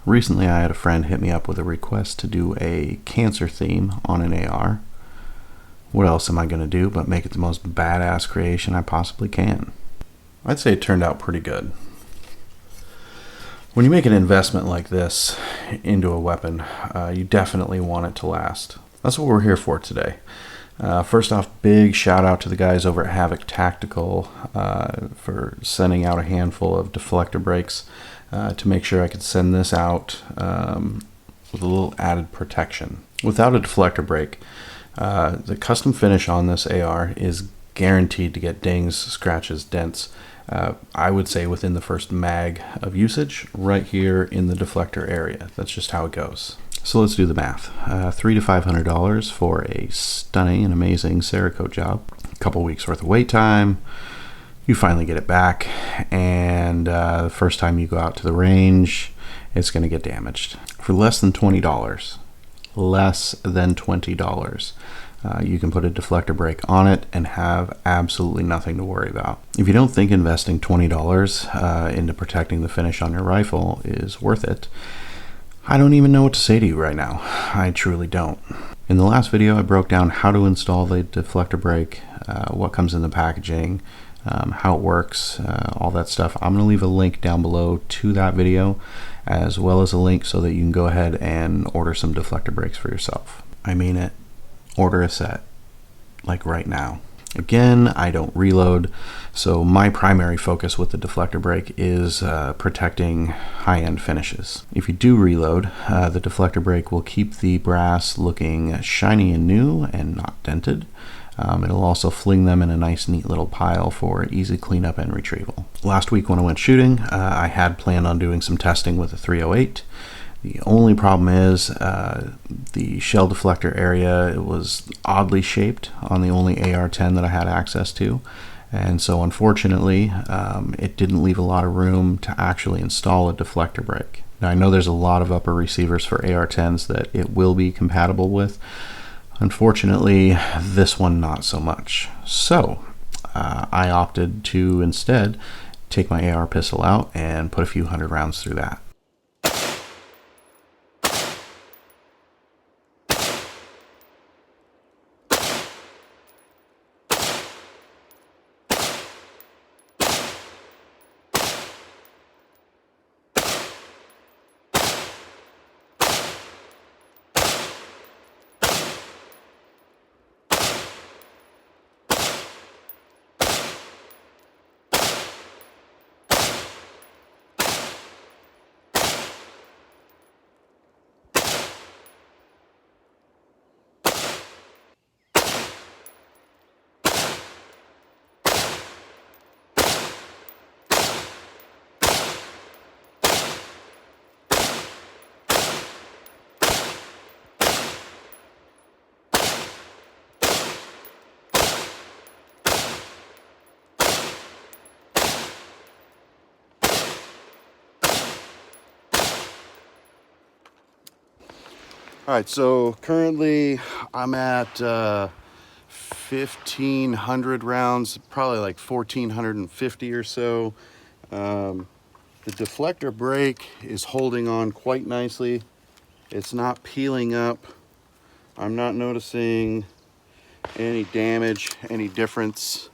Recently I had a friend hit me up with a request to do a cancer theme on an AR. What else am I going to do but make it the most badass creation I possibly can? I'd say it turned out pretty good. When you make an investment like this into a weapon, you definitely want it to last. That's what we're here for today. First off, big shout out to the guys over at Havoc Tactical for sending out a handful of deflector brakes to make sure I could send this out with a little added protection. Without a deflector brake, the custom finish on this AR is guaranteed to get dings, scratches, dents. I would say within the first mag of usage, right here in the deflector area. That's just how it goes. So let's do the math. $300 to $500 for a stunning and amazing Cerakote job. A couple weeks worth of wait time. You finally get it back, and the first time you go out to the range, it's going to get damaged. For less than $20, you can put a deflector brake on it and have absolutely nothing to worry about. If you don't think investing $20 into protecting the finish on your rifle is worth it, I don't even know what to say to you right now. I truly don't. In the last video, I broke down how to install the deflector brake, what comes in the packaging, how it works, all that stuff. I'm going to leave a link down below to that video, as well as a link so that you can go ahead and order some deflector brakes for yourself. I mean it. Order a set, like right now. Again, I don't reload, so my primary focus with the deflector brake is protecting high-end finishes. If you do reload, the deflector brake will keep the brass looking shiny and new and not dented. It'll also fling them in a nice neat little pile for easy cleanup and retrieval. Last week when I went shooting, I had planned on doing some testing with a 308. The only problem is the shell deflector area, it was oddly shaped on the only AR-10 that I had access to, and so unfortunately it didn't leave a lot of room to actually install a deflector brake. Now I know there's a lot of upper receivers for AR-10s that it will be compatible with. Unfortunately, this one not so much. So I opted to instead take my AR pistol out and put a few hundred rounds through that. All right, so currently I'm at 1,500 rounds, probably like 1,450 or so. The deflector brake is holding on quite nicely. It's not peeling up. I'm not noticing any damage, any difference.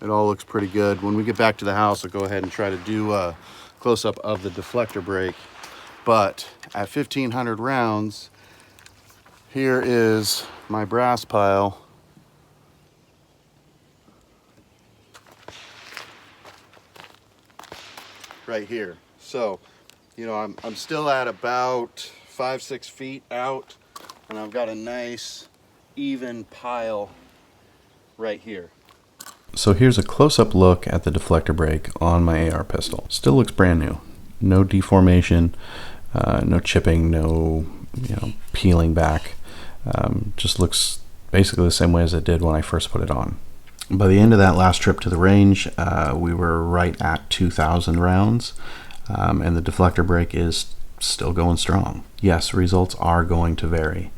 It all looks pretty good. When we get back to the house, I'll go ahead and try to do a close-up of the deflector brake. But at 1,500 rounds, here is my brass pile. Right here. So, you know, I'm still at about 5-6 feet out, and I've got a nice even pile right here. So here's a close-up look at the deflector brake on my AR pistol. Still looks brand new. No deformation, no chipping, no peeling back. Just looks basically the same way as it did when I first put it on. By the end of that last trip to the range, we were right at 2,000 rounds, and the deflector brake is still going strong. Yes, results are going to vary.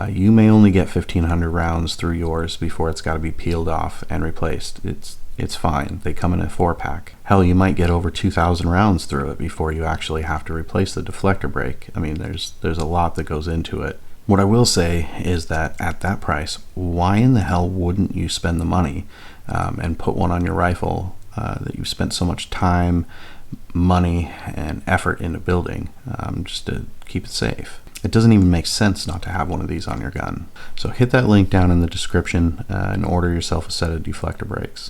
You may only get 1,500 rounds through yours before it's got to be peeled off and replaced. It's it's fine. They come in a 4-pack. Hell, you might get over 2,000 rounds through it before you actually have to replace the deflector brake. I mean, there's a lot that goes into it. What I will say is that at that price, why in the hell wouldn't you spend the money and put one on your rifle that you've spent so much time, money, and effort into building just to keep it safe? It doesn't even make sense not to have one of these on your gun. So hit that link down in the description and order yourself a set of deflector brakes.